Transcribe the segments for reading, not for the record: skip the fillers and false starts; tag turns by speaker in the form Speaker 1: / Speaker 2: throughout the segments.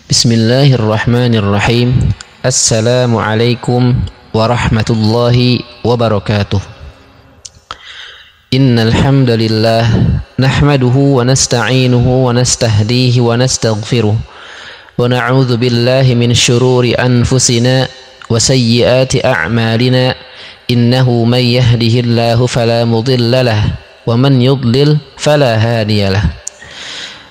Speaker 1: Bismillahirrahmanirrahim. Assalamualaikum warahmatullahi wabarakatuh. Innal hamdalillah nahmaduhu wa nasta'inuhu wa nastahdihi wa nastaghfiruh wa na'udzu billahi min shururi anfusina wa sayyiati a'malina innahu man yahdihillahu fala mudilla lahu wa man yudlil fala hadiya lahu.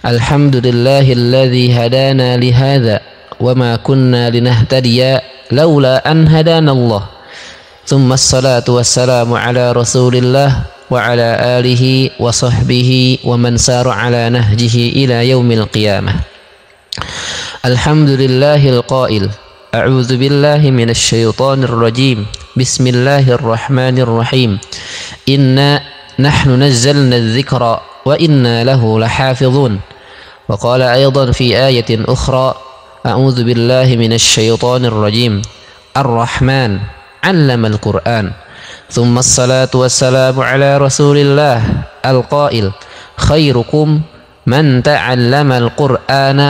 Speaker 1: Alhamdulillahilladzi hadana lihadza wa ma kunna linahtadiya laula an hadanallah. Tsumma assalatu wassalamu ala Rasulillah wa ala alihi wa sahbihi wa man sara ala nahjihi ila yaumil qiyamah. Alhamdulillahil qail a'udzu billahi minasy syaithanir rajim. Bismillahirrahmanirrahim. Inna nahnu nazzalna adh-dhikra wa inna lahu lahafizun. وقال أيضا في آية أخرى أعوذ بالله من الشيطان الرجيم الرحمن علم القرآن. ثم الصلاة والسلام على رسول الله القائل خيركم من تعلم القرآن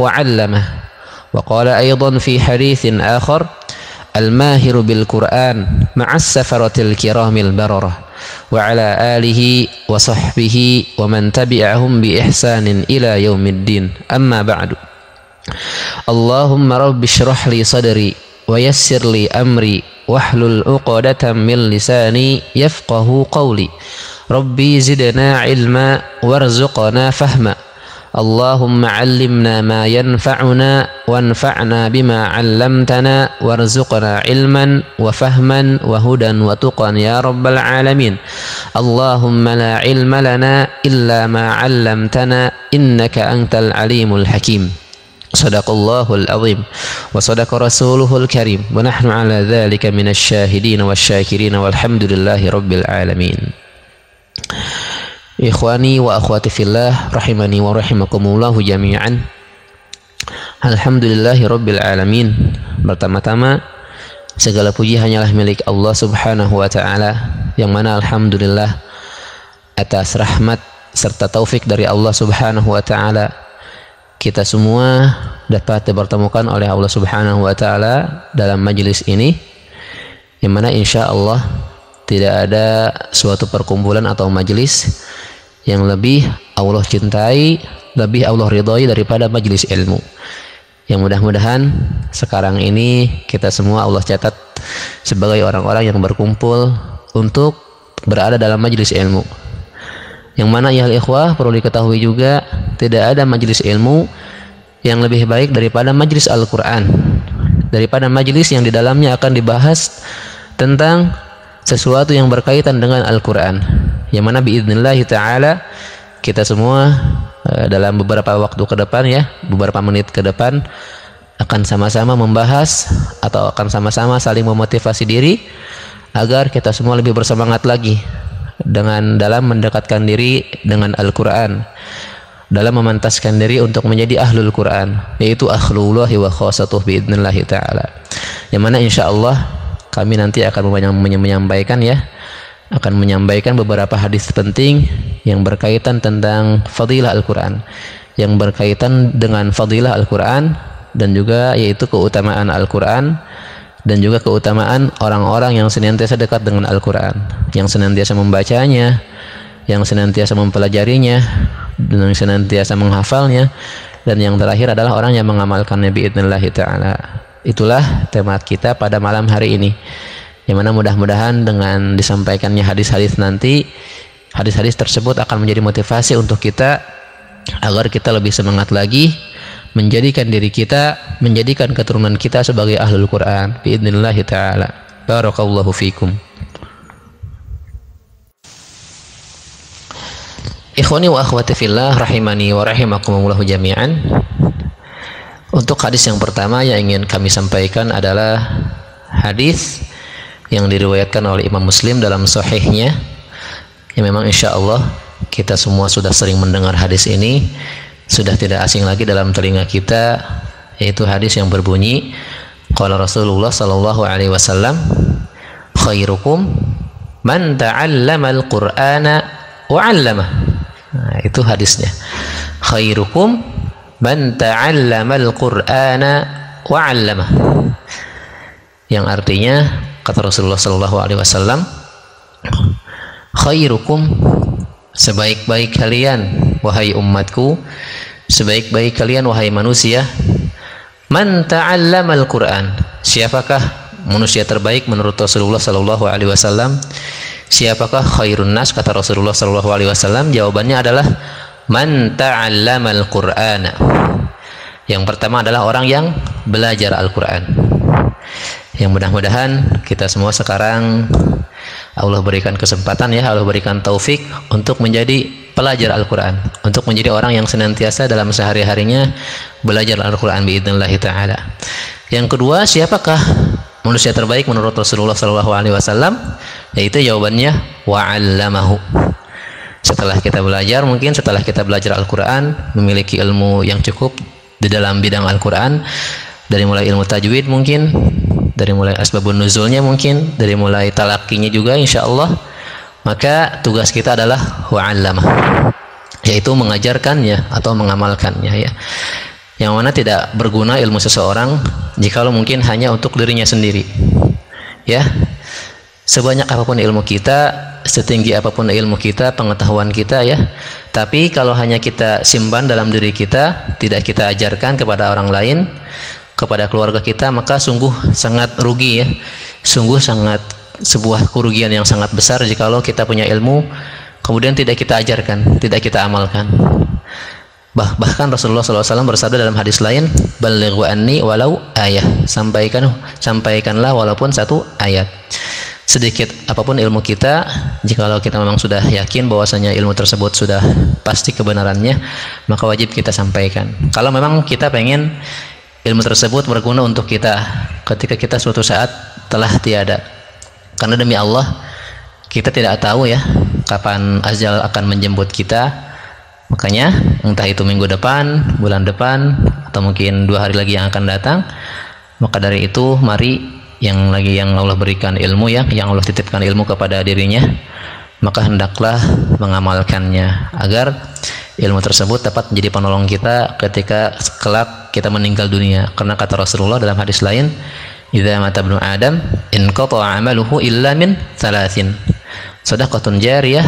Speaker 1: وعلمه. وقال أيضا في حديث آخر الماهر بالقرآن مع السفرة الكرام البررة وعلى آله وصحبه ومن تبعهم بإحسان إلى يوم الدين. أما بعد. اللهم رب اشرح لي صدري ويسر لي أمري واحلل عقدة من لساني يفقه قولي. ربي زدنا علما وارزقنا فهما. اللهم علمنا ما ينفعنا وانفعنا بما علمتنا وارزقنا علما وفهما وهدى وتقى يا رب العالمين. اللهم لا علم لنا إلا ما علمتنا إنك أنت العليم الحكيم. صدق الله العظيم وصدق رسوله الكريم ونحن على ذلك من الشاهدين والشاكرين والحمد لله رب العالمين. Ikhwani wa akhwati fillah rahimani wa rahimakumullahu jami'an. Alhamdulillahi rabbil alamin. Pertama-tama segala puji hanyalah milik Allah subhanahu wa ta'ala, yang mana alhamdulillah atas rahmat serta taufik dari Allah subhanahu wa ta'ala kita semua dapat dipertemukan oleh Allah subhanahu wa ta'ala dalam majelis ini, yang mana insya Allah tidak ada suatu perkumpulan atau majelis yang lebih Allah cintai, lebih Allah ridhoi daripada majelis ilmu. Yang mudah-mudahan sekarang ini kita semua Allah catat sebagai orang-orang yang berkumpul untuk berada dalam majelis ilmu. Yang mana ya ikhwah, perlu diketahui juga tidak ada majelis ilmu yang lebih baik daripada majelis Al-Quran, daripada majelis yang di dalamnya akan dibahas tentang sesuatu yang berkaitan dengan Al-Quran, yang mana biidznillah ta'ala kita semua dalam beberapa waktu ke depan, ya beberapa menit ke depan, akan sama-sama membahas atau akan sama-sama saling memotivasi diri agar kita semua lebih bersemangat lagi dalam mendekatkan diri dengan Al-Quran, dalam memantaskan diri untuk menjadi ahlul Quran, yaitu akhlullahi wa khasatuh biidznillah ta'ala, yang mana insyaallah kami nanti akan menyampaikan beberapa hadis penting yang berkaitan tentang fadilah Al-Quran, yang berkaitan dengan fadilah Al-Quran, dan juga yaitu keutamaan Al-Quran, dan juga keutamaan orang-orang yang senantiasa dekat dengan Al-Quran, yang senantiasa membacanya, yang senantiasa mempelajarinya, dan yang senantiasa menghafalnya, dan yang terakhir adalah orang yang mengamalkannya biidznillah ta'ala. Itulah tema kita pada malam hari ini, yang mana mudah-mudahan dengan disampaikannya hadis-hadis nanti, hadis-hadis tersebut akan menjadi motivasi untuk kita agar kita lebih semangat lagi menjadikan diri kita, menjadikan keturunan kita sebagai ahlul Quran biidznillah ta'ala. Barakallahu fikum. Ikhwani wa akhwati fillah rahimani wa rahimakumullahu jami'an. Untuk hadis yang pertama yang ingin kami sampaikan adalah hadis yang diriwayatkan oleh Imam Muslim dalam sahihnya, yang memang insya Allah kita semua sudah sering mendengar hadis ini, sudah tidak asing lagi dalam telinga kita, yaitu hadis yang berbunyi qala Rasulullah sallallahu alaihi wasallam khairukum man ta'allamal qur'ana wa 'allamah. Nah, itu hadisnya. Khairukum man ta'allamal Qur'ana wa 'allamah. Yang artinya kata Rasulullah sallallahu alaihi wasallam, khairukum, sebaik-baik kalian wahai umatku, sebaik-baik kalian wahai manusia, man ta'allamal Qur'an. Siapakah manusia terbaik menurut Rasulullah sallallahu alaihi wasallam? Siapakah khairun nas kata Rasulullah sallallahu alaihi wasallam? Jawabannya adalah man ta'allamal Qur'ana. Yang pertama adalah orang yang belajar Al-Qur'an. Yang mudah-mudahan kita semua sekarang Allah berikan kesempatan ya, Allah berikan taufik untuk menjadi pelajar Al-Quran, untuk menjadi orang yang senantiasa dalam sehari-harinya belajar Al-Quran biidznillah ta'ala. Yang kedua, siapakah manusia terbaik menurut Rasulullah SAW? Yaitu jawabannya wa'allamahu. Setelah kita belajar, mungkin setelah kita belajar Al-Quran, memiliki ilmu yang cukup di dalam bidang Al-Quran, dari mulai ilmu tajwid mungkin, dari mulai asbabun nuzulnya mungkin, dari mulai talakinya juga insya Allah, maka tugas kita adalah wa'allamah, yaitu mengajarkannya atau mengamalkannya ya. Yang mana tidak berguna ilmu seseorang jikalau mungkin hanya untuk dirinya sendiri ya. Sebanyak apapun ilmu kita, setinggi apapun ilmu kita, pengetahuan kita ya, tapi kalau hanya kita simpan dalam diri kita, tidak kita ajarkan kepada orang lain, kepada keluarga kita, maka sungguh sangat rugi ya, sungguh sangat sebuah kerugian yang sangat besar jikalau kita punya ilmu kemudian tidak kita ajarkan, tidak kita amalkan. Bahkan Rasulullah SAW bersabda dalam hadis lain, balighu anni walau ayah, sampaikanlah walaupun satu ayat. Sedikit apapun ilmu kita, jikalau kita memang sudah yakin bahwasanya ilmu tersebut sudah pasti kebenarannya, maka wajib kita sampaikan. Kalau memang kita pengen ilmu tersebut berguna untuk kita ketika kita suatu saat telah tiada, karena demi Allah kita tidak tahu ya kapan ajal akan menjemput kita. Makanya entah itu minggu depan, bulan depan, atau mungkin 2 hari lagi yang akan datang, maka dari itu mari yang Allah berikan ilmu ya, yang Allah titipkan ilmu kepada dirinya, maka hendaklah mengamalkannya agar ilmu tersebut dapat menjadi penolong kita ketika kelak kita meninggal dunia. Karena kata Rasulullah dalam hadis lain, idza mata ibnu adam inqata'a 'amaluhu illa min 3, shadaqatun jariyah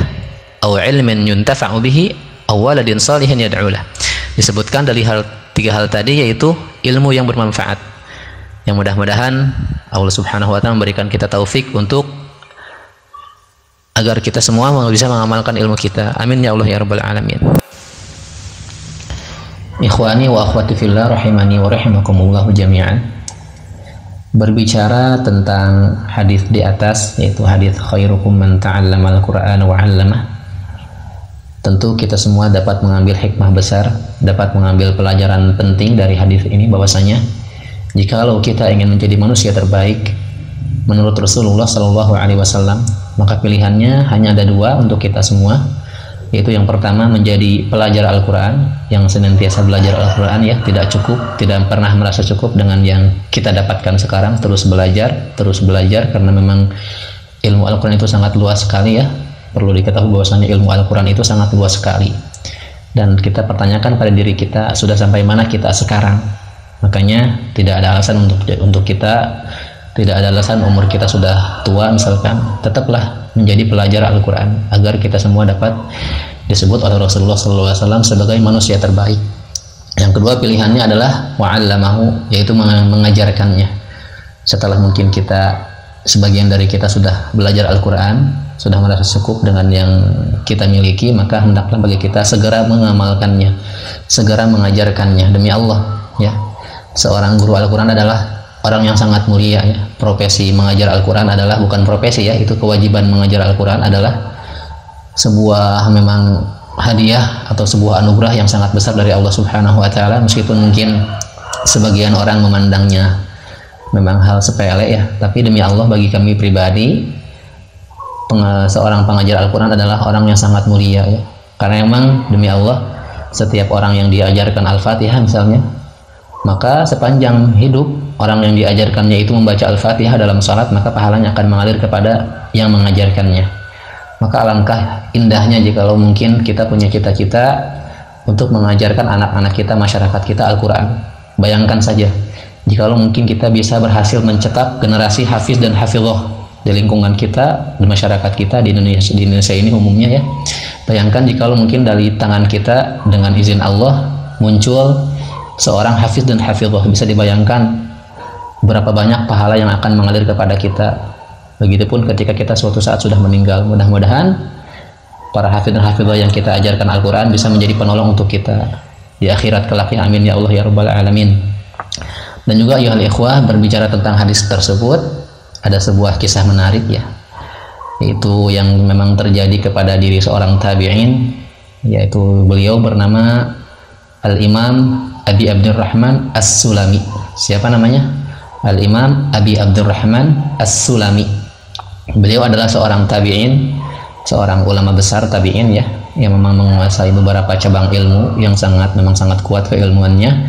Speaker 1: aw 'ilmin yuntafa'u bihi aw waladin shalihin yad'u lah. Disebutkan dari 3 hal tadi, yaitu ilmu yang bermanfaat. Yang mudah-mudahan Allah Subhanahu wa taala memberikan kita taufik untuk agar kita semua bisa mengamalkan ilmu kita. Amin ya Allah ya rabbal alamin. Ikhwani wa akhwati fillah rahimani wa rahimakumullah jami'an. Berbicara tentang hadis di atas, yaitu hadis khairukum man ta'allamal Qur'ana wa 'allamah. Tentu kita semua dapat mengambil hikmah besar, dapat mengambil pelajaran penting dari hadis ini, bahwasanya jikalau kita ingin menjadi manusia terbaik menurut Rasulullah Shallallahu Alaihi Wasallam, maka pilihannya hanya ada 2 untuk kita semua, yaitu yang pertama menjadi pelajar Al-Quran yang senantiasa belajar Al-Quran ya, tidak pernah merasa cukup dengan yang kita dapatkan sekarang, terus belajar karena memang ilmu Al-Quran itu sangat luas sekali ya. Perlu diketahui bahwasanya ilmu Al-Quran itu sangat luas sekali, dan kita pertanyakan pada diri kita, sudah sampai mana kita sekarang? Makanya tidak ada alasan untuk kita, tidak ada alasan umur kita sudah tua misalkan, tetaplah menjadi pelajar Al-Quran agar kita semua dapat disebut oleh Rasulullah SAW sebagai manusia terbaik. Yang kedua pilihannya adalah wa'allamahu, yaitu mengajarkannya. Setelah mungkin sebagian dari kita sudah belajar Al-Quran, sudah merasa cukup dengan yang kita miliki, maka hendaklah bagi kita segera mengamalkannya, segera mengajarkannya. Demi Allah ya, seorang guru Al-Quran adalah orang yang sangat mulia ya. Profesi mengajar Al-Quran adalah bukan profesi ya, itu kewajiban. Mengajar Al-Quran adalah sebuah memang hadiah atau sebuah anugerah yang sangat besar dari Allah Subhanahu wa taala, meskipun mungkin sebagian orang memandangnya memang hal sepele ya, tapi demi Allah bagi kami pribadi, seorang pengajar Al-Quran adalah orang yang sangat mulia ya. Karena memang demi Allah, setiap orang yang diajarkan Al-Fatihah misalnya, maka sepanjang hidup orang yang diajarkannya itu membaca Al-Fatihah dalam salat, maka pahalanya akan mengalir kepada yang mengajarkannya. Maka alangkah indahnya jikalau mungkin kita punya cita-cita
Speaker 2: untuk mengajarkan anak-anak kita, masyarakat kita Al-Quran. Bayangkan saja, jika mungkin kita bisa berhasil mencetak generasi hafiz dan hafizah di lingkungan kita, di masyarakat kita, di Indonesia ini umumnya ya. Bayangkan jika mungkin dari tangan kita dengan izin Allah muncul seorang hafiz dan hafizah, bisa dibayangkan berapa banyak pahala yang akan mengalir kepada kita. Begitupun ketika kita suatu saat sudah meninggal, mudah-mudahan para hafiz dan hafizah yang kita ajarkan Al-Quran bisa menjadi penolong untuk kita di akhirat kelak ya, amin ya Allah ya rabbal alamin. Dan juga ya ikhwah, berbicara tentang hadis tersebut, ada sebuah kisah menarik ya, yaitu yang memang terjadi kepada diri seorang tabi'in, yaitu beliau bernama Al-Imam Abi Abdurrahman As-Sulami. Siapa namanya? Al-Imam Abi Abdurrahman As-Sulami. Beliau adalah seorang tabi'in, seorang ulama besar tabi'in ya, yang memang menguasai beberapa cabang ilmu yang memang sangat kuat keilmuannya.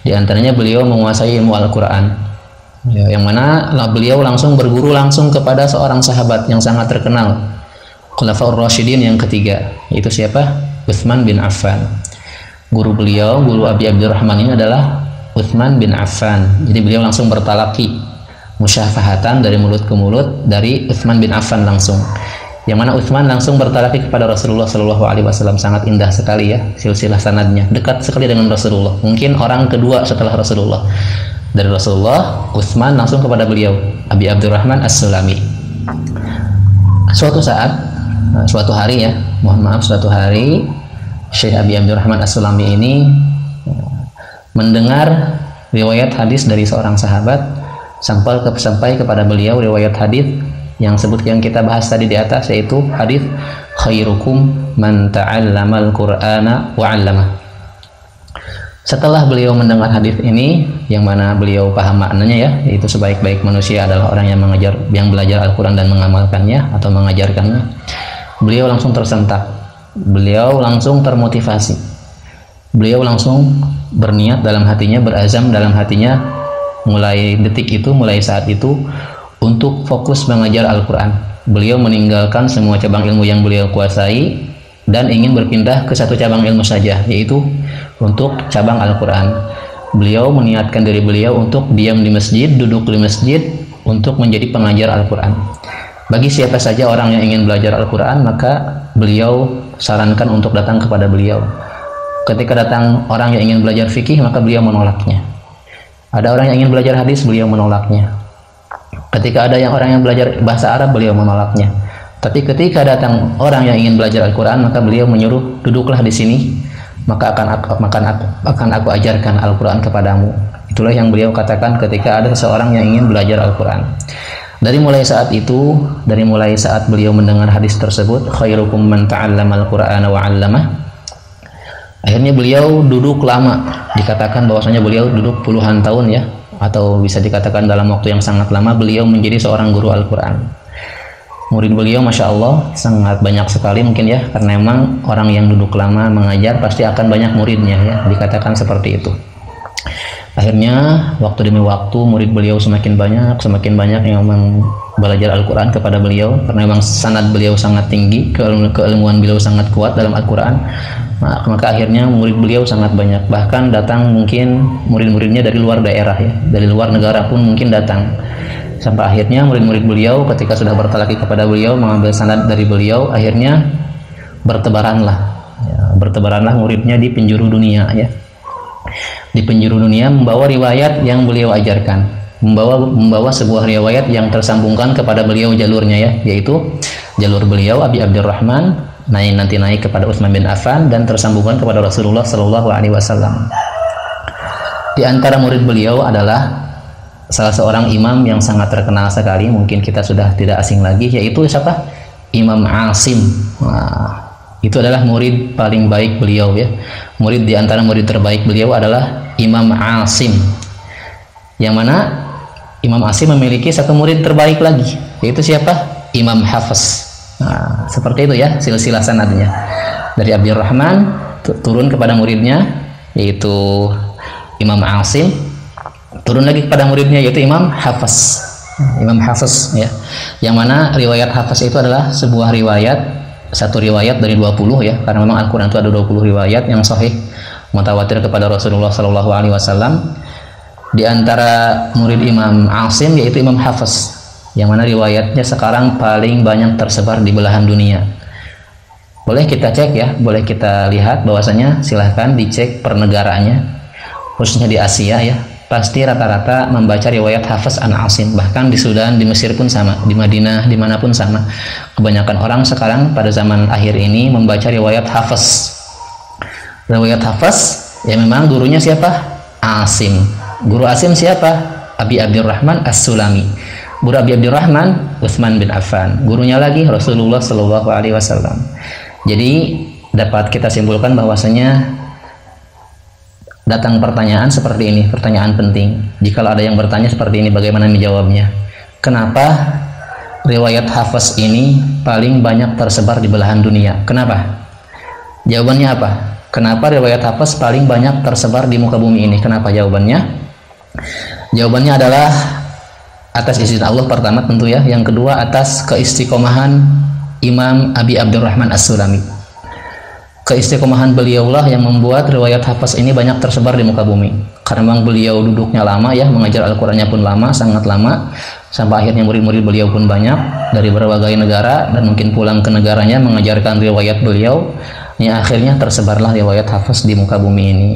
Speaker 2: Di antaranya beliau menguasai ilmu Al-Quran ya, yang mana beliau langsung berguru langsung kepada seorang sahabat yang sangat terkenal, Khulafaur Rasyidin yang ketiga, yaitu siapa? Utsman bin Affan. Guru beliau, guru Abi Abdurrahman ini adalah Utsman bin Affan. Jadi beliau langsung bertalaki, musyafahatan dari mulut ke mulut dari Utsman bin Affan langsung, yang mana Utsman langsung bertalaki kepada Rasulullah Shallallahu Alaihi Wasallam. Sangat indah sekali ya silsilah sanadnya, dekat sekali dengan Rasulullah, mungkin orang kedua setelah Rasulullah. Dari Rasulullah, Utsman langsung kepada beliau, Abi Abdurrahman As-Sulami. Suatu hari ya, suatu hari Syekh Abi Abdurrahman As-Sulami ini mendengar riwayat hadis dari seorang sahabat, sampai kepada beliau riwayat hadis yang kita bahas tadi di atas, yaitu hadis khairukum man ta'allamal Qur'ana wa 'allamah. Setelah beliau mendengar hadis ini, yang mana beliau paham maknanya ya, yaitu sebaik-baik manusia adalah orang yang belajar Al-Quran dan mengamalkannya atau mengajarkannya, beliau langsung tersentak, beliau langsung termotivasi, beliau langsung berniat dalam hatinya, berazam dalam hatinya, mulai saat itu untuk fokus mengajar Al-Quran. Beliau meninggalkan semua cabang ilmu yang beliau kuasai dan ingin berpindah ke satu cabang ilmu saja, yaitu untuk cabang Al-Quran. Beliau meniatkan diri beliau untuk diam di masjid, duduk di masjid, untuk menjadi pengajar Al-Quran. Bagi siapa saja orang yang ingin belajar Al-Quran, maka beliau sarankan untuk datang kepada beliau. Ketika datang orang yang ingin belajar fikih, maka beliau menolaknya. Ada orang yang ingin belajar hadis, beliau menolaknya. Ketika ada orang yang belajar bahasa Arab, beliau menolaknya. Tapi ketika datang orang yang ingin belajar Al-Quran, maka beliau menyuruh, duduklah di sini, maka akan aku ajarkan Al-Quran kepadamu. Itulah yang beliau katakan ketika ada seseorang yang ingin belajar Al-Quran. Dari mulai saat beliau mendengar hadis tersebut, khairukum man ta'allamal Qur'ana wa 'allamah, akhirnya beliau duduk lama. Dikatakan bahwasanya beliau duduk puluhan tahun ya, atau bisa dikatakan dalam waktu yang sangat lama beliau menjadi seorang guru Al-Quran. Murid beliau Masya Allah sangat banyak sekali mungkin ya, karena memang orang yang duduk lama mengajar pasti akan banyak muridnya ya, dikatakan seperti itu. Akhirnya waktu demi waktu murid beliau semakin banyak yang memang belajar Al-Quran kepada beliau, karena memang sanad beliau sangat tinggi, keilmuan beliau sangat kuat dalam Al-Quran. Maka akhirnya murid beliau sangat banyak, bahkan datang mungkin murid-muridnya dari luar daerah ya, dari luar negara pun mungkin datang. Sampai akhirnya murid-murid beliau ketika sudah bertalaki kepada beliau, mengambil sanad dari beliau, akhirnya bertebaranlah muridnya di penjuru dunia ya. Di penjuru dunia membawa riwayat yang beliau ajarkan, membawa sebuah riwayat yang tersambungkan kepada beliau jalurnya ya, yaitu jalur beliau Abi Abdurrahman naik kepada Utsman bin Affan dan tersambungkan kepada Rasulullah Shallallahu Alaihi Wasallam. Di antara murid beliau adalah salah seorang imam yang sangat terkenal sekali, mungkin kita sudah tidak asing lagi, yaitu siapa? Imam Asim. Itu adalah murid paling baik beliau ya. Di antara murid terbaik beliau adalah Imam Asim. Yang mana Imam Asim memiliki satu murid terbaik lagi, yaitu siapa? Imam Hafiz. Seperti itu ya silsilah sanadnya. Dari Abdurrahman turun kepada muridnya, yaitu Imam Asim, turun lagi kepada muridnya, yaitu Imam Hafiz ya. Yang mana riwayat Hafiz itu adalah sebuah riwayat satu riwayat dari 20 ya, karena memang Al-Quran itu ada 20 riwayat yang sahih mutawatir kepada Rasulullah Shallallahu Alaihi Wasallam. Di antara murid Imam Asim yaitu Imam Hafiz, yang mana riwayatnya sekarang paling banyak tersebar di belahan dunia. Boleh kita cek ya, boleh kita lihat bahwasanya, silahkan dicek per negaranya, khususnya di Asia ya, pasti rata-rata membaca riwayat Hafiz an Asim. Bahkan di Sudan, di Mesir pun sama, di Madinah, dimanapun sama. Kebanyakan orang sekarang pada zaman akhir ini membaca riwayat Hafiz. Riwayat Hafiz ya, memang gurunya siapa? Asim. Guru Asim siapa? Abi Abdurrahman As-Sulami. Guru Abi Abdurrahman Utsman bin Affan. Gurunya lagi Rasulullah Shallallahu Alaihi Wasallam. Jadi dapat kita simpulkan bahwasanya datang pertanyaan seperti ini, pertanyaan penting. Jika ada yang bertanya seperti ini, bagaimana menjawabnya? Kenapa riwayat Hafiz ini paling banyak tersebar di belahan dunia? Kenapa? Jawabannya apa? Kenapa riwayat Hafiz paling banyak tersebar di muka bumi ini? Kenapa jawabannya? Jawabannya adalah atas izin Allah pertama tentu ya. Yang kedua atas keistiqomahan Imam Abi Abdurrahman As-Sulami. Keistiqomahan beliaulah yang membuat riwayat Hafiz ini banyak tersebar di muka bumi. Karena memang beliau duduknya lama ya, mengajar Al-Qurannya pun lama, sangat lama, sampai akhirnya murid-murid beliau pun banyak dari berbagai negara, dan mungkin pulang ke negaranya mengajarkan riwayat beliau. Yang akhirnya tersebarlah riwayat Hafiz di muka bumi ini.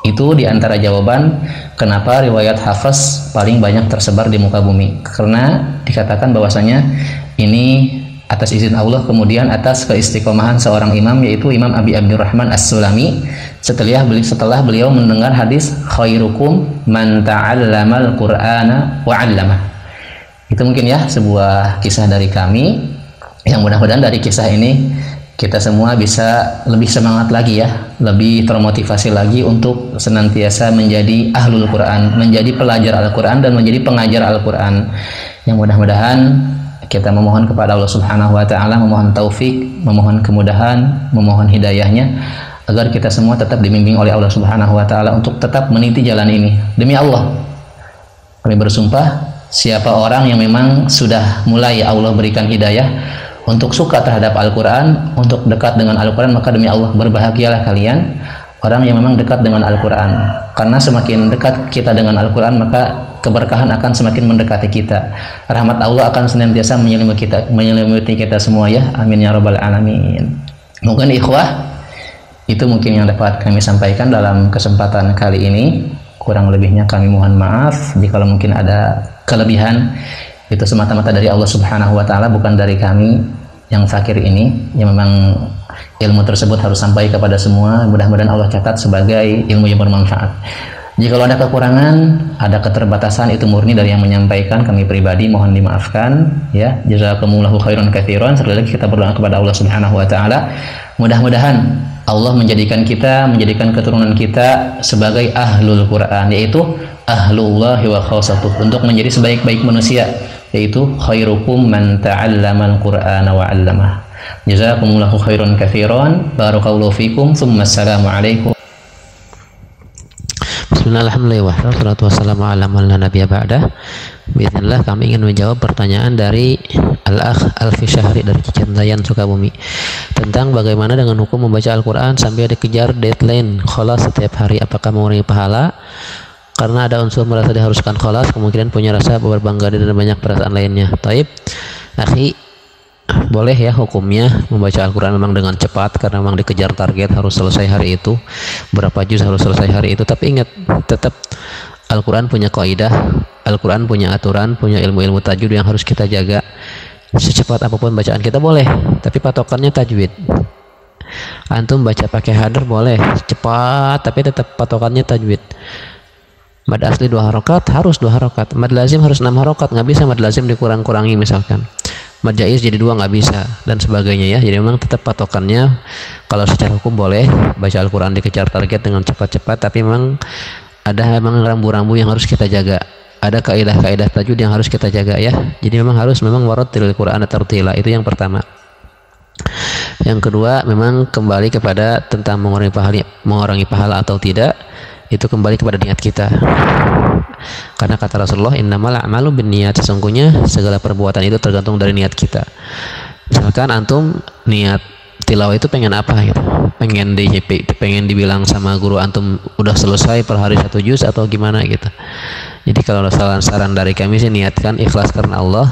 Speaker 2: Itu diantara jawaban kenapa riwayat Hafiz paling banyak tersebar di muka bumi. Karena dikatakan bahwasanya ini atas izin Allah, kemudian atas keistiqomahan seorang imam, yaitu Imam Abi Abdurrahman As-Sulami, setelah beliau mendengar hadis khairukum man ta'allamal Qur'ana wa 'allamah. Itu mungkin ya sebuah kisah dari kami, yang mudah-mudahan dari kisah ini kita semua bisa lebih semangat lagi ya, lebih termotivasi lagi untuk senantiasa menjadi ahlul Quran, menjadi pelajar Al-Quran dan menjadi pengajar Al-Quran. Yang mudah-mudahan kita memohon kepada Allah Subhanahu wa Ta'ala, memohon taufik, memohon kemudahan, memohon hidayahnya, agar kita semua tetap dibimbing oleh Allah Subhanahu wa Ta'ala untuk tetap meniti jalan ini. Demi Allah, kami bersumpah, siapa orang yang memang sudah mulai Allah berikan hidayah untuk suka terhadap Al-Quran, untuk dekat dengan Al-Quran, maka demi Allah berbahagialah kalian, orang yang memang dekat dengan Al-Quran. Karena semakin dekat kita dengan Al-Quran, maka keberkahan akan semakin mendekati kita. Rahmat Allah akan senantiasa menyelimuti kita semua ya. Amin ya rabbal alamin. Mungkin ikhwah, itu mungkin yang dapat kami sampaikan dalam kesempatan kali ini. Kurang lebihnya kami mohon maaf. Jika mungkin ada kelebihan, itu semata-mata dari Allah Subhanahu wa Ta'ala, bukan dari kami yang fakir ini, yang memang ilmu tersebut harus sampai kepada semua. Mudah-mudahan Allah catat sebagai ilmu yang bermanfaat. Jika ada kekurangan, ada keterbatasan, itu murni dari yang menyampaikan, kami pribadi, mohon dimaafkan ya. Jazakumullahu khairan katsiran. Sekali lagi kita berdoa kepada Allah Subhanahu wa Ta'ala, mudah-mudahan Allah menjadikan kita, menjadikan keturunan kita sebagai ahlul Quran, yaitu ahlullahi wa khasatuh, untuk menjadi sebaik-baik manusia, yaitu khairukum man ta'allamal Qur'ana wa 'allamah. Jazakumullahu khairan katsiran. Barakallahu fikum. Tsumma assalamu alaikum.
Speaker 1: Bismillahirrahmanirrahim. Wassalatu wassalamu ala man la nabiyya ba'dah. Bismillah, kami ingin menjawab pertanyaan dari Al-Akh Alfi Syahri dari Cicandayan, Sukabumi, tentang bagaimana dengan hukum membaca Al-Quran sambil dikejar deadline kholas setiap hari. Apakah mengurangi pahala? Karena ada unsur merasa diharuskan kholas, kemungkinan punya rasa berbangga dan banyak perasaan lainnya. Taib, akhi, boleh ya hukumnya membaca Al-Quran memang dengan cepat, karena memang dikejar target harus selesai hari itu, berapa juz harus selesai hari itu. Tapi ingat, tetap Al-Quran punya kaidah, Al-Quran punya aturan, punya ilmu-ilmu tajwid yang harus kita jaga. Secepat apapun bacaan kita boleh, tapi patokannya tajwid. Antum baca pakai hadir boleh cepat, tapi tetap patokannya tajwid. Mad asli 2 harokat harus 2 harokat, mad lazim harus 6 harokat, nggak bisa mad lazim dikurang-kurangi misalkan. Mad jaiz jadi 2 nggak bisa, dan sebagainya ya. Jadi memang tetap patokannya, kalau secara hukum boleh baca Al-Quran dikejar target dengan cepat-cepat, tapi memang ada rambu-rambu yang harus kita jaga, ada kaidah-kaidah tajwid yang harus kita jaga ya. Jadi memang harus warattilil Qur'ana tartila, itu yang pertama. Yang kedua, memang kembali kepada tentang mengurangi pahala atau tidak, itu kembali kepada niat kita. Karena kata Rasulullah, innamal a'malu binniyat, sesungguhnya segala perbuatan itu tergantung dari niat kita. Misalkan antum niat tilawah itu pengen apa gitu, pengen dibilang sama guru antum udah selesai per hari 1 juz atau gimana gitu. Jadi kalau saran dari kami sih niatkan ikhlas karena Allah.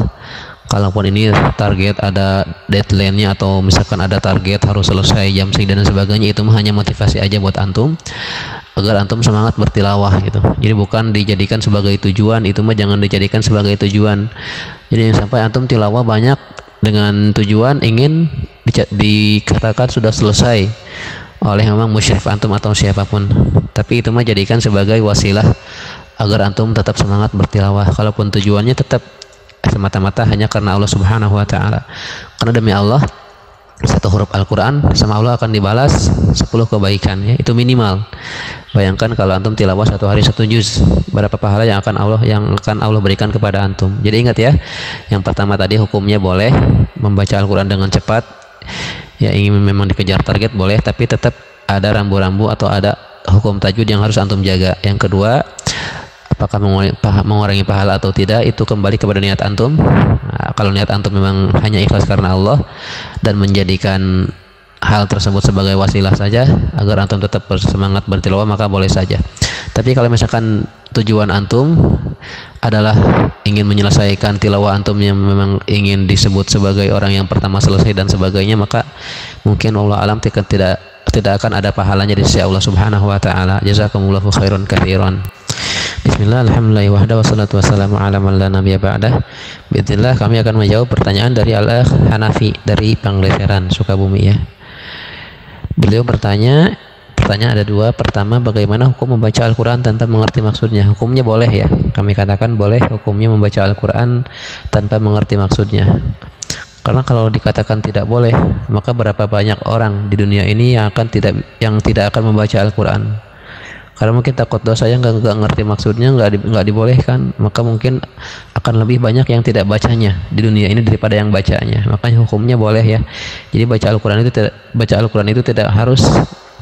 Speaker 1: Kalaupun ini target ada deadline-nya atau misalkan ada target harus selesai jam sekian dan sebagainya, itu mah hanya motivasi aja buat antum agar antum semangat bertilawah gitu. Jadi bukan dijadikan sebagai tujuan, itu mah jangan dijadikan sebagai tujuan. Jadi sampai antum tilawah banyak dengan tujuan ingin dikatakan sudah selesai oleh memang musyrif antum atau siapapun. Tapi itu mah jadikan sebagai wasilah agar antum tetap semangat bertilawah. Kalaupun tujuannya tetap semata-mata hanya karena Allah Subhanahu wa taala. Karena demi Allah, satu huruf Al-Qur'an sama Allah akan dibalas 10 kebaikan ya. Itu minimal. Bayangkan kalau antum tilawah 1 hari 1 juz, berapa pahala yang akan Allah berikan kepada antum. Jadi ingat ya, yang pertama tadi hukumnya boleh membaca Al-Qur'an dengan cepat. Ya ingin memang dikejar target boleh, tapi tetap ada rambu-rambu atau ada hukum tajwid yang harus antum jaga. Yang kedua, apakah mengurangi pahala atau tidak itu kembali kepada niat antum. Nah, kalau niat antum memang hanya ikhlas karena Allah dan menjadikan hal tersebut sebagai wasilah saja agar antum tetap bersemangat bertilawah, maka boleh saja. Tapi kalau misalkan tujuan antum adalah ingin menyelesaikan tilawah antum yang memang ingin disebut sebagai orang yang pertama selesai dan sebagainya, maka mungkin Allah alam tidak akan ada pahalanya di sisi Allah Subhanahu wa taala. Jazakumullahu khairan katsiran. Bismillah, alhamdulillah, wahda, wassalatu wassalamu ala man la nabiyya ba'dah. Bismillah, kami akan menjawab pertanyaan dari Al-Akh Hanafi dari Panglesiran, Sukabumi ya. Beliau bertanya, pertanyaan ada 2. Pertama, bagaimana hukum membaca Al-Quran tanpa mengerti maksudnya? Hukumnya boleh ya, kami katakan boleh hukumnya membaca Al-Quran tanpa mengerti maksudnya. Karena kalau dikatakan tidak boleh, maka berapa banyak orang di dunia ini yang tidak akan membaca Al-Quran. Karena mungkin takut dosa yang nggak ngerti maksudnya, nggak dibolehkan, maka mungkin akan lebih banyak yang tidak bacanya di dunia ini daripada yang bacanya. Makanya hukumnya boleh ya. Jadi baca Al-Quran itu tidak harus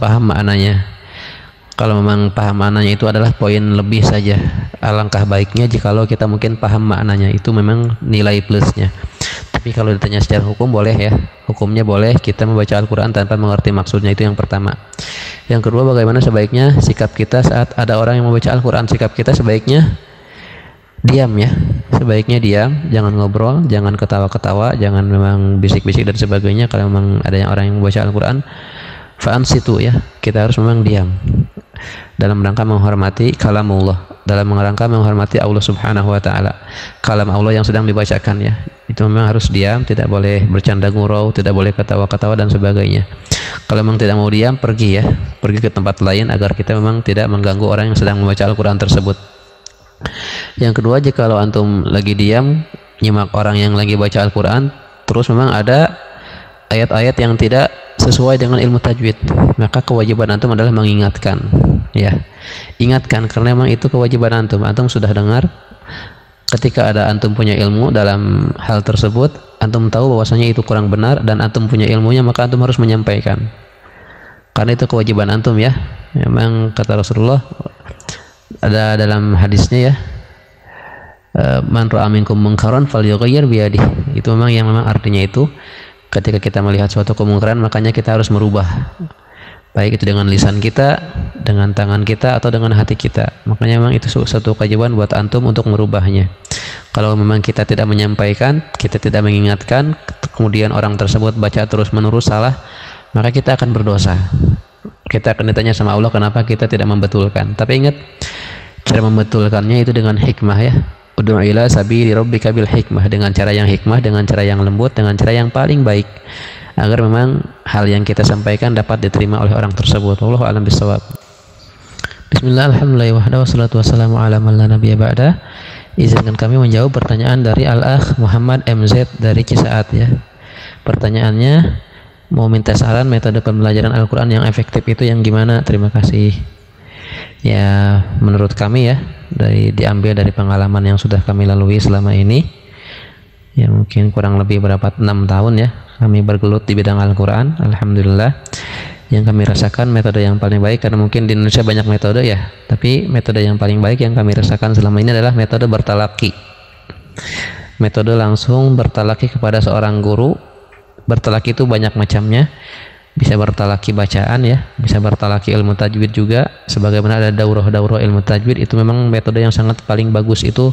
Speaker 1: paham maknanya. Kalau memang paham maknanya itu adalah poin lebih saja. Alangkah baiknya jikalau kita mungkin paham maknanya, itu memang nilai plusnya. Tapi kalau ditanya secara hukum boleh ya, hukumnya boleh kita membaca Al-Quran tanpa mengerti maksudnya, itu yang pertama. Yang kedua, bagaimana sebaiknya sikap kita saat ada orang yang membaca Al-Quran? Sikap kita sebaiknya diam ya, sebaiknya diam, jangan ngobrol, jangan ketawa-ketawa, jangan memang bisik-bisik dan sebagainya. Kalau memang ada orang yang membaca Al-Quran, fa'ansitu ya, kita harus memang diam dalam rangka menghormati kalamullah, dalam rangka menghormati Allah Subhanahu wa taala, kalam Allah yang sedang dibacakan ya. Itu memang harus diam, tidak boleh bercanda gurau, tidak boleh ketawa-ketawa dan sebagainya. Kalau memang tidak mau diam, pergi ke tempat lain agar kita memang tidak mengganggu orang yang sedang membaca Al-Quran tersebut. Yang kedua, jika kalau antum lagi diam nyimak orang yang lagi baca Al-Quran, terus memang ada ayat-ayat yang tidak sesuai dengan ilmu tajwid, maka kewajiban antum adalah mengingatkan ya. Ingatkan, karena memang itu kewajiban antum. Antum sudah dengar, ketika ada antum punya ilmu dalam hal tersebut, antum tahu bahwasanya itu kurang benar dan antum punya ilmunya, maka antum harus menyampaikan, karena itu kewajiban antum ya. Memang kata Rasulullah ada dalam hadisnya ya, man ra'a minkum munkaran falyughayyir biyadihi. Itu memang artinya itu ketika kita melihat suatu kemungkaran, makanya kita harus merubah, baik itu dengan lisan kita, dengan tangan kita, atau dengan hati kita. Makanya memang itu suatu kewajiban buat antum untuk merubahnya. Kalau memang kita tidak menyampaikan, kita tidak mengingatkan, kemudian orang tersebut baca terus menerus salah, maka kita akan berdosa. Kita akan ditanya sama Allah kenapa kita tidak membetulkan. Tapi ingat, cara membetulkannya itu dengan hikmah ya. Ud'u ila sabili rabbika bil hikmah, dengan cara yang hikmah, dengan cara yang lembut, dengan cara yang paling baik, agar memang hal yang kita sampaikan dapat diterima oleh orang tersebut. Wallahu a'lam bishawab. Bismillah, alhamdulillah, wahda, wassalatu wassalamu ala man la nabiyya ba'da. Izinkan kami menjawab pertanyaan dari Al-Akh Muhammad MZ dari Cisaat ya. Pertanyaannya, mau minta saran metode pembelajaran Al-Quran yang efektif itu yang gimana? Terima kasih. Ya, menurut kami ya, diambil dari pengalaman yang sudah kami lalui selama ini ya, mungkin kurang lebih 6 tahun ya kami bergelut di bidang Al-Quran. Alhamdulillah, yang kami rasakan metode yang paling baik, karena mungkin di Indonesia banyak metode ya, tapi metode yang paling baik yang kami rasakan selama ini adalah metode bertalaki, metode langsung bertalaki kepada seorang guru bertalaki itu banyak macamnya. Bisa bertalaki bacaan ya, bisa bertalaki ilmu tajwid juga. Sebagaimana ada daurah ilmu tajwid, itu memang metode yang sangat paling bagus itu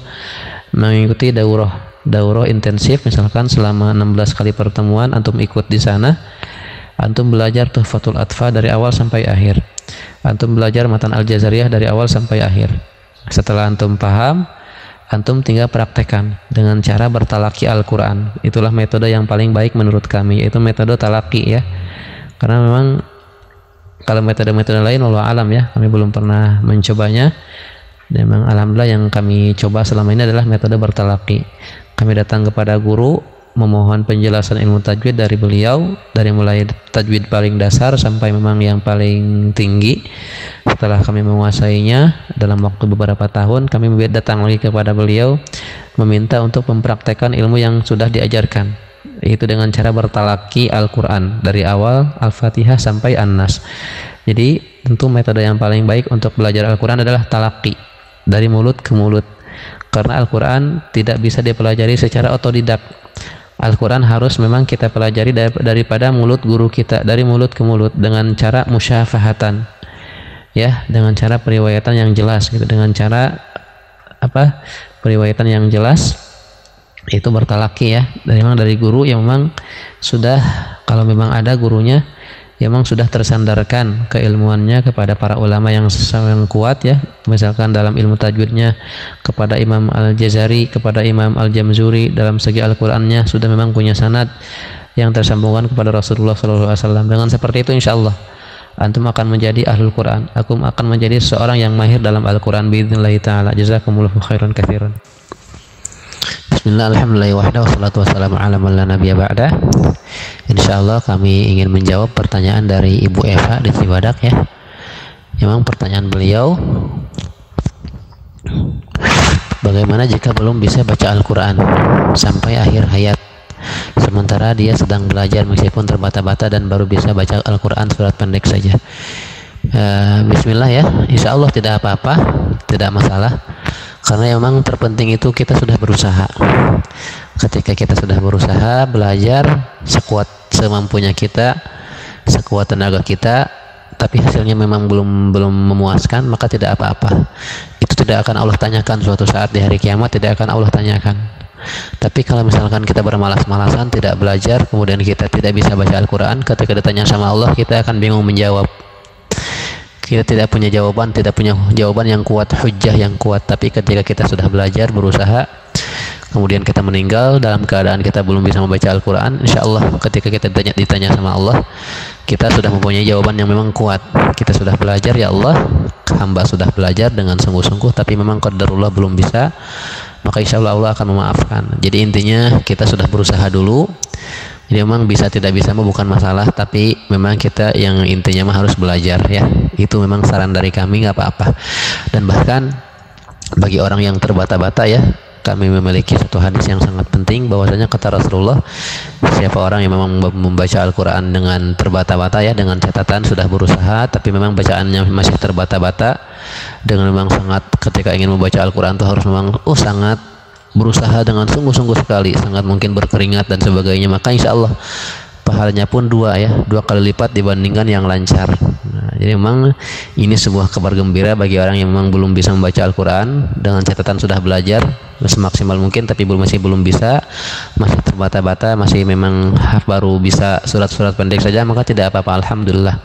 Speaker 1: mengikuti daurah intensif, misalkan selama 16 kali pertemuan antum ikut di sana, antum belajar Tuhfatul Atfa dari awal sampai akhir, antum belajar Matan Al-Jazariyah dari awal sampai akhir. Setelah antum paham, antum tinggal praktekkan dengan cara bertalaki Al-Quran. Itulah metode yang paling baik menurut kami, yaitu metode talaki ya. Karena memang kalau metode-metode lain wallahu alam ya, kami belum pernah mencobanya. Dan memang alhamdulillah yang kami coba selama ini adalah metode bertalaki. Kami datang kepada guru, memohon penjelasan ilmu tajwid dari beliau, dari mulai tajwid paling dasar sampai memang yang paling tinggi. Setelah kami menguasainya dalam waktu beberapa tahun, kami datang lagi kepada beliau meminta untuk mempraktekkan ilmu yang sudah diajarkan, yaitu dengan cara bertalaki Al-Quran dari awal Al-Fatihah sampai An-Nas. Jadi tentu metode yang paling baik untuk belajar Al-Quran adalah talaki dari mulut ke mulut, karena Al-Quran tidak bisa dipelajari secara otodidak. Al-Quran harus memang kita pelajari daripada mulut guru kita, dari mulut ke mulut, dengan cara musyafahatan ya, dengan cara periwayatan yang jelas gitu, dengan cara periwayatan yang jelas, itu bertalaki ya, memang dari guru yang memang sudah, kalau memang ada gurunya yang memang sudah tersandarkan keilmuannya kepada para ulama yang kuat ya, misalkan dalam ilmu tajwidnya kepada Imam Al-Jazari, kepada Imam Al-Jamzuri, dalam segi Al-Qurannya sudah memang punya sanad yang tersambungkan kepada Rasulullah SAW. Dengan seperti itu insya Allah antum akan menjadi ahlul Quran, aku akan menjadi seorang yang mahir dalam Al-Quran biidznillah ta'ala. Jazakumullahu khairan katsiran. Bismillah, alhamdulillah wahda, wassalatu wassalamu ala man la nabiyya ba'da. Insyaallah kami ingin menjawab pertanyaan dari Ibu Eva di Cibadak ya. Memang pertanyaan beliau, bagaimana jika belum bisa baca Al-Quran sampai akhir hayat, sementara dia sedang belajar meskipun terbata-bata dan baru bisa baca Al-Quran surat pendek saja. Bismillah ya, insya Allah tidak apa-apa, tidak masalah. Karena memang terpenting itu kita sudah berusaha. Ketika kita sudah berusaha belajar sekuat semampunya kita, sekuat tenaga kita, tapi hasilnya memang belum memuaskan, maka tidak apa-apa. Itu tidak akan Allah tanyakan suatu saat di hari kiamat, tidak akan Allah tanyakan. Tapi kalau misalkan kita bermalas-malasan tidak belajar, kemudian kita tidak bisa baca Al-Quran, ketika ditanya sama Allah kita akan bingung menjawab. Kita tidak punya jawaban, tidak punya jawaban yang kuat, hujjah yang kuat. Tapi ketika kita sudah belajar, berusaha, kemudian kita meninggal dalam keadaan kita belum bisa membaca Al-Quran, insya Allah ketika kita ditanya sama Allah, kita sudah mempunyai jawaban yang memang kuat. Kita sudah belajar, ya Allah, hamba sudah belajar dengan sungguh-sungguh, tapi memang qadarullah belum bisa, maka insya Allah Allah akan memaafkan. Jadi intinya kita sudah berusaha dulu. Jadi memang bisa tidak bisa bukan masalah, tapi memang kita yang intinya mah harus belajar ya. Itu memang saran dari kami, nggak apa-apa. Dan bahkan bagi orang yang terbata-bata ya, kami memiliki satu hadis yang sangat penting, bahwasanya kata Rasulullah, siapa orang yang memang membaca Al-Quran dengan terbata-bata ya, dengan catatan sudah berusaha tapi memang bacaannya masih terbata-bata, dengan memang sangat, ketika ingin membaca Al-Quran itu harus memang sangat berusaha dengan sungguh-sungguh sekali, sangat mungkin berkeringat dan sebagainya, maka insya Allah pahalanya pun dua kali lipat dibandingkan yang lancar. Nah, jadi memang ini sebuah kabar gembira bagi orang yang memang belum bisa membaca Al-Quran, dengan catatan sudah belajar semaksimal mungkin tapi masih belum bisa, masih terbata-bata, masih memang baru bisa surat-surat pendek saja, maka tidak apa-apa, alhamdulillah.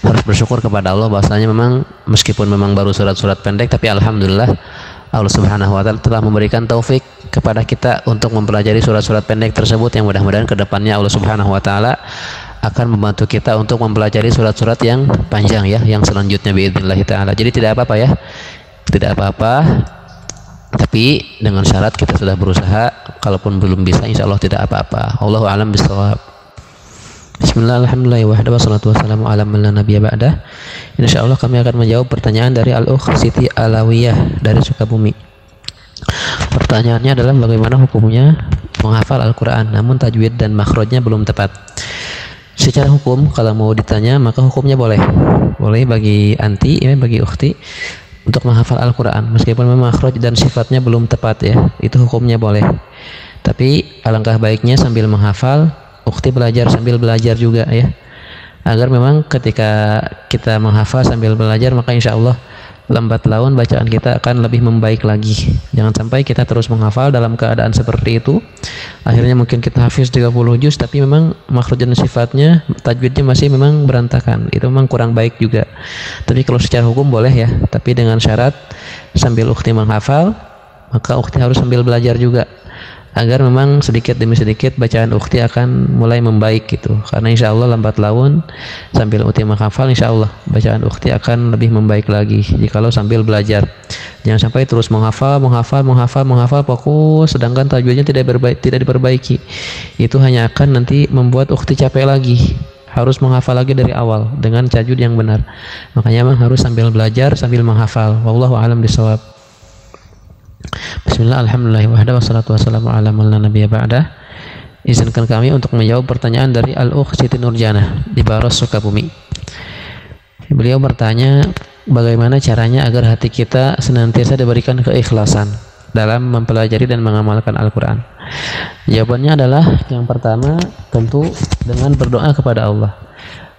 Speaker 1: Harus bersyukur kepada Allah bahwasanya memang meskipun memang baru surat-surat pendek, tapi alhamdulillah Allah Subhanahu wa Ta'ala telah memberikan taufik kepada kita untuk mempelajari surat-surat pendek tersebut, yang mudah-mudahan kedepannya Allah Subhanahu wa Ta'ala akan membantu kita untuk mempelajari surat-surat yang panjang ya, yang selanjutnya biidznillah ta'ala. Jadi tidak apa-apa ya, tidak apa-apa, tapi dengan syarat kita sudah berusaha. Kalaupun belum bisa, insya Allah tidak apa-apa. Allahu a'lam bishawab. Bismillah, alhamdulillah wahda, wassalatu wassalamu ala man la nabiyya ba'da. Insyaallah kami akan menjawab pertanyaan dari Al-Ukh Siti Alawiyah dari Sukabumi. Pertanyaannya adalah bagaimana hukumnya menghafal Al-Quran namun tajwid dan makhrajnya belum tepat. Secara hukum kalau mau ditanya maka hukumnya boleh bagi anti, bagi ukhti untuk menghafal Al-Quran meskipun memang makhraj dan sifatnya belum tepat ya, itu hukumnya boleh. Tapi alangkah baiknya sambil menghafal ukhti belajar sambil belajar juga ya, agar memang ketika kita menghafal sambil belajar maka insya Allah lambat laun bacaan kita akan lebih membaik lagi. Jangan sampai kita terus menghafal dalam keadaan seperti itu, akhirnya mungkin kita hafiz 30 juz tapi memang makhraj dan sifatnya, tajwidnya masih memang berantakan. Itu memang kurang baik juga. Tapi kalau secara hukum boleh ya, tapi dengan syarat sambil ukhti menghafal maka ukhti harus sambil belajar juga, agar memang sedikit demi sedikit bacaan ukhti akan mulai membaik gitu. Karena insya Allah lambat laun sambil ukhti menghafal, insya Allah bacaan ukhti akan lebih membaik lagi jikalau sambil belajar. Jangan sampai terus menghafal fokus, sedangkan tajwidnya tidak diperbaiki. Itu hanya akan nanti membuat ukhti capek lagi. Harus menghafal lagi dari awal dengan tajwid yang benar. Makanya memang harus sambil belajar sambil menghafal. Wallahu a'lam bishawab. Bismillah, alhamdulillah wahda, wassalatu wassalamu ala man la nabiyya ba'dah. Izinkan kami untuk menjawab pertanyaan dari Al-Ukh Siti Nurjana di Baros, Sukabumi. Beliau bertanya, bagaimana caranya agar hati kita senantiasa diberikan keikhlasan dalam mempelajari dan mengamalkan Al-Quran? Jawabannya adalah yang pertama tentu dengan berdoa kepada Allah,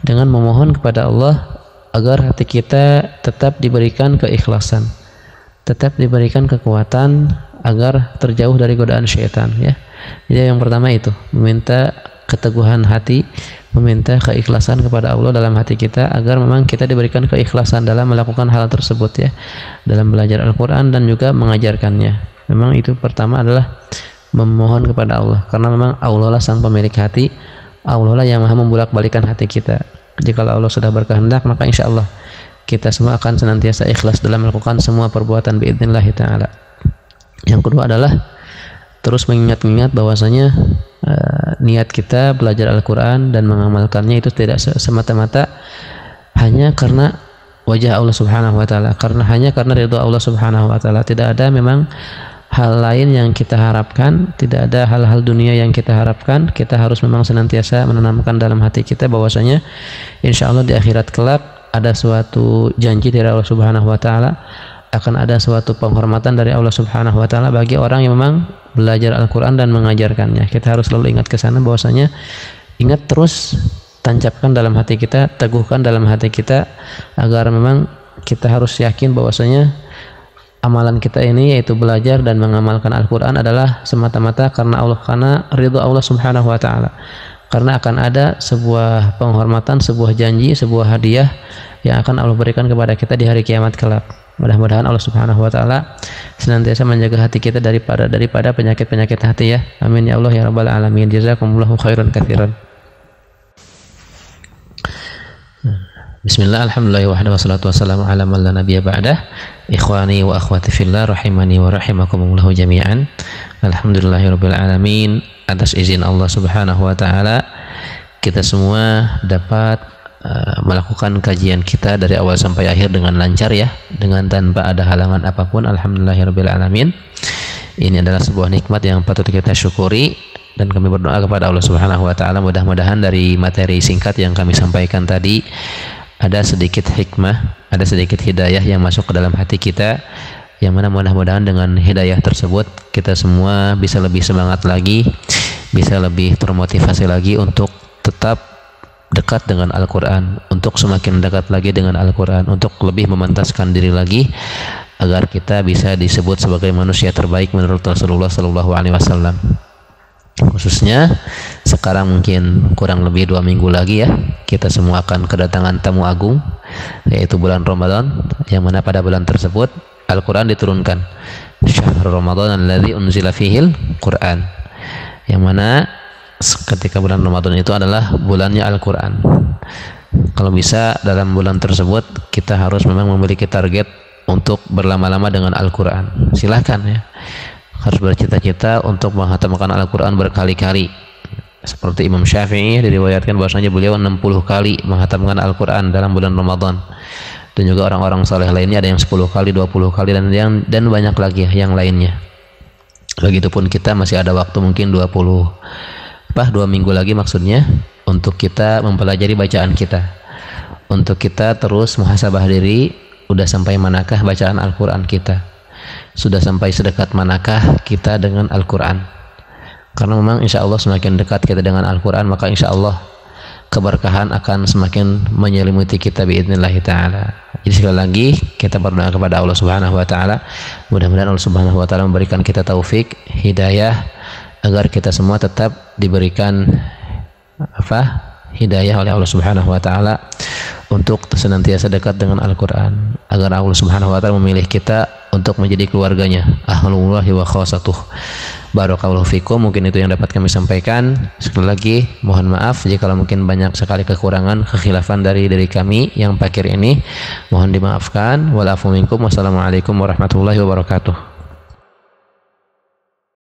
Speaker 1: dengan memohon kepada Allah agar hati kita tetap diberikan keikhlasan, tetap diberikan kekuatan agar terjauh dari godaan syaitan ya. Jadi yang pertama itu meminta keteguhan hati, meminta keikhlasan kepada Allah dalam hati kita agar memang kita diberikan keikhlasan dalam melakukan hal tersebut ya, dalam belajar Al-Quran dan juga mengajarkannya. Memang itu pertama adalah memohon kepada Allah, karena memang Allah lah sang pemilik hati, Allah lah yang maha membolak-balikan hati kita. Jika Allah sudah berkehendak maka insya Allah kita semua akan senantiasa ikhlas dalam melakukan semua perbuatan biidznillah ta'ala. Yang kedua adalah terus mengingat-ingat bahwasanya niat kita belajar Al-Quran dan mengamalkannya itu tidak semata-mata hanya karena wajah Allah Subhanahu wa Ta'ala, hanya karena ridha Allah Subhanahu wa Ta'ala. Tidak ada memang hal lain yang kita harapkan, tidak ada hal-hal dunia yang kita harapkan. Kita harus memang senantiasa menanamkan dalam hati kita bahwasanya insya Allah di akhirat kelak ada suatu janji dari Allah Subhanahu wa Ta'ala, akan ada suatu penghormatan dari Allah Subhanahu wa Ta'ala bagi orang yang memang belajar Al-Quran dan mengajarkannya. Kita harus selalu ingat ke sana bahwasanya, ingat terus, tancapkan dalam hati kita, teguhkan dalam hati kita, agar memang kita harus yakin bahwasanya amalan kita ini yaitu belajar dan mengamalkan Al-Quran adalah semata-mata karena Allah, karena ridha Allah Subhanahu wa Ta'ala. Karena akan ada sebuah penghormatan, sebuah janji, sebuah hadiah yang akan Allah berikan kepada kita di hari kiamat kelak. Mudah-mudahan Allah Subhanahu wa Ta'ala senantiasa menjaga hati kita daripada penyakit-penyakit hati ya. Amin ya Allah ya rabbal alamin. Jazakumullahu khairan katsiran. Bismillah, alhamdulillah wahda, wassalatu wassalamu ala man la nabiyya ba'dah. Ikhwani wa akhwati fillah rahimani wa rahimakumullahu jami'an. Alhamdulillahirabbil alamin. Atas izin Allah Subhanahu wa Ta'ala kita semua dapat melakukan kajian kita dari awal sampai akhir dengan lancar ya, dengan tanpa ada halangan apapun. Alhamdulillahirabbil alamin. Ini adalah sebuah nikmat yang patut kita syukuri, dan kami berdoa kepada Allah Subhanahu wa Ta'ala mudah-mudahan dari materi singkat yang kami sampaikan tadi ada sedikit hikmah, ada sedikit hidayah yang masuk ke dalam hati kita, yang mana mudah-mudahan dengan hidayah tersebut kita semua bisa lebih semangat lagi, bisa lebih termotivasi lagi untuk tetap dekat dengan Al-Quran, untuk semakin dekat lagi dengan Al-Quran, untuk lebih memantaskan diri lagi agar kita bisa disebut sebagai manusia terbaik menurut Rasulullah SAW. Khususnya sekarang mungkin kurang lebih 2 minggu lagi ya, kita semua akan kedatangan tamu agung, yaitu bulan Ramadan, yang mana pada bulan tersebut Al-Quran diturunkan. Syahrul Ramadan alladzi unzila fihil Quran, yang mana ketika bulan Ramadan itu adalah bulannya Al-Quran. Kalau bisa dalam bulan tersebut kita harus memang memiliki target untuk berlama-lama dengan Al-Quran. Silahkan ya, harus bercita-cita untuk menghatamkan Al-Quran berkali-kali. Seperti Imam Syafi'i diriwayatkan bahwasanya beliau 60 kali menghatamkan Al-Quran dalam bulan Ramadan. Dan juga orang-orang saleh lainnya ada yang 10 kali, 20 kali, dan banyak lagi yang lainnya. Begitupun kita masih ada waktu mungkin 2 minggu lagi maksudnya, untuk kita mempelajari bacaan kita, untuk kita terus muhasabah diri, udah sampai manakah bacaan Al-Quran kita, sudah sampai sedekat manakah kita dengan Al-Quran. Karena memang insya Allah semakin dekat kita dengan Al-Quran, maka insya Allah keberkahan akan semakin menyelimuti kita biidznillah ta'ala. Jadi sekali lagi kita berdoa kepada Allah Subhanahu wa taala, mudah-mudahan Allah Subhanahu wa taala memberikan kita taufik, hidayah, agar kita semua tetap diberikan hidayah oleh Allah Subhanahu wa taala untuk senantiasa dekat dengan Al-Quran, agar Allah Subhanahu wa taala memilih kita untuk menjadi keluarganya, ahlullahi wa khasatuh. Barakallahu fikum. Mungkin itu yang dapat kami sampaikan. Sekali lagi mohon maaf jika mungkin banyak sekali kekurangan, kekhilafan dari kami yang pakir ini, mohon dimaafkan. Walafu minkum. Wassalamualaikum warahmatullahi wabarakatuh.